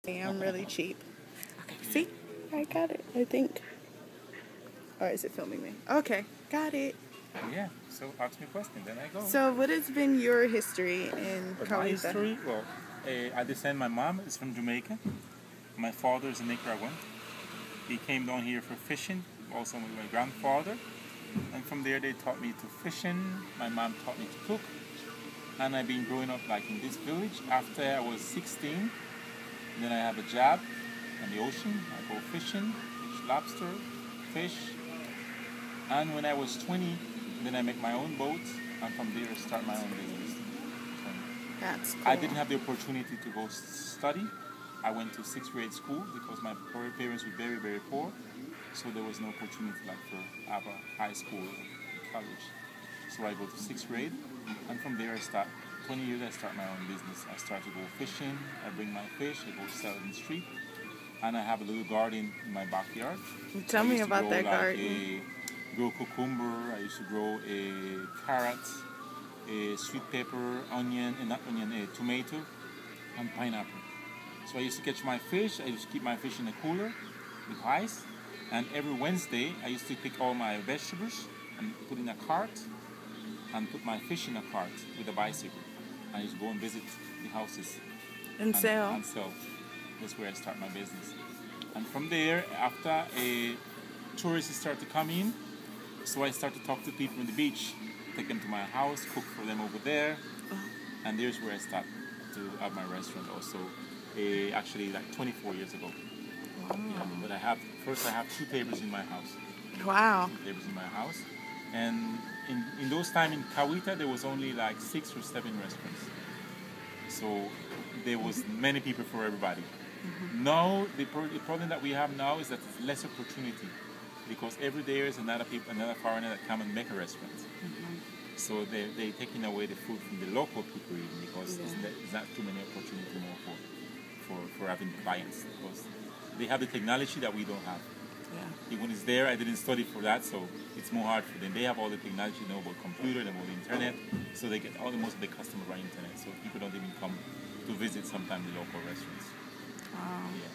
I'm really cheap. Okay, see? I got it, I think. Or is it filming me? Okay, got it. Yeah, so ask me a question, then I go. So what has been your history in But Cahuita? my history, well, I descend, my mom is from Jamaica. My father is a Nicaraguan. He came down here for fishing, also with my grandfather. And from there they taught me to fishing. My mom taught me to cook. And I've been growing up like in this village. After I was 16, then I have a job in the ocean. I go fishing, fish lobster, fish. And when I was 20, then I make my own boat, and from there I start my own business. That's cool. I didn't have the opportunity to go study. I went to sixth grade school because my parents were very, very poor. So there was no opportunity like for have a high school or college. So I go to sixth grade, and from there I start. 20 years I start my own business. I start to go fishing. I bring my fish. I go sell it in the street, and I have a little garden in my backyard. Tell me about that garden. Grow cucumber. I used to grow a carrot, a sweet pepper, onion, and not onion, a tomato, and pineapple. So I used to catch my fish. I used to keep my fish in a cooler with ice. And every Wednesday, I used to pick all my vegetables and put in a cart and put my fish in a cart with a bicycle. I used to go and visit the houses And sell. And sell. That's where I start my business. And from there, after tourists start to come in, so I start to talk to people on the beach, take them to my house, cook for them over there, and there's where I start to have my restaurant also. Actually, like 24 years ago. Wow. Yeah, but I have two tables in my house. Wow. Two tables in my house, and in those times in Cahuita there was only like 6 or 7 restaurants. So there was many people for everybody. Mm-hmm. Now the problem that we have now is that there's less opportunity because every day there's another foreigner that come and make a restaurant. Mm-hmm. So they're taking away the food from the local people even because there's not too many opportunity more for having clients because they have the technology that we don't have. Yeah. When it's there, I didn't study for that, so it's more hard for them. They have all the technology, they know about computer, they know about the internet, so they get most of the customers by internet. So people don't even come to visit sometimes the local restaurants. Yeah.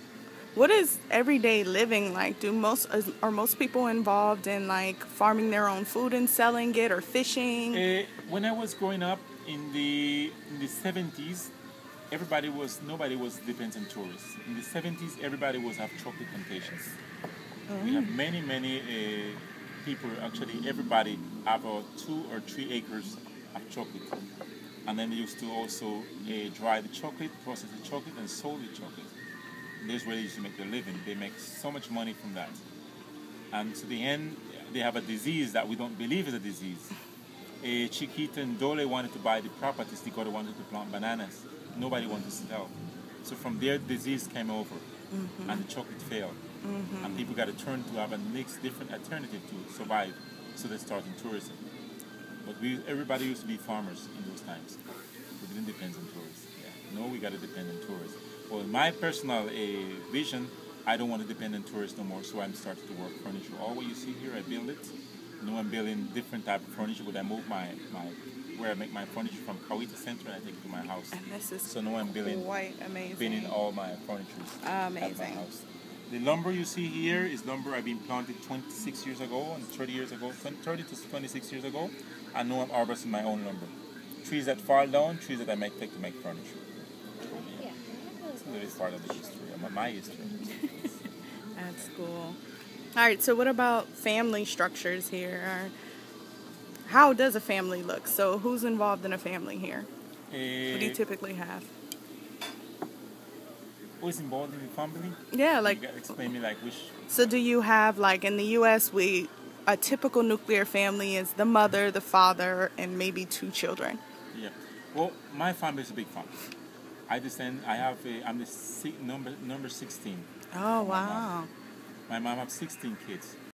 What is everyday living like? Are most people involved in like farming their own food and selling it or fishing? When I was growing up in the 70s, nobody was dependent on tourists. In the 70s, everybody was have chocolate plantations. We have many people, actually everybody have 2 or 3 acres of chocolate. And then they used to also dry the chocolate, process the chocolate, and sold the chocolate. And that's where they used to make their living. They make so much money from that. And to the end, they have a disease that we don't believe is a disease. Chiquita and Dole wanted to buy the properties because they wanted to plant bananas. Nobody wanted to sell. So from there, disease came over, and the chocolate failed. Mm-hmm. And people got to turn to have a next different alternative to survive. So they started tourism. But everybody used to be farmers in those times. We didn't depend on tourists. Yeah. No, we got to depend on tourists. Well, in my personal vision, I don't want to depend on tourists no more. So I'm starting to work furniture. All what you see here, I build it. I'm building different type of furniture, but I move where I make my furniture from Cahuita Center and I take it to my house. And this is so now I'm building all my furniture at my house. The lumber you see here is lumber I've been planted 26 years ago and 30 to 26 years ago. And now I'm harvesting my own lumber. Trees that fall down, trees that I might take to make furniture. Yeah. It's a little part of the history, my history. That's cool. All right, so what about family structures here? How does a family look? So who's involved in a family here? What do you typically have? Who's involved in the family? Yeah, like... You gotta explain me like which... So do you have, like in the U.S., a typical nuclear family is the mother, the father, and maybe 2 children. Yeah. Well, my family is a big family. I'm the number 16. Oh, wow. My mom has 16 kids.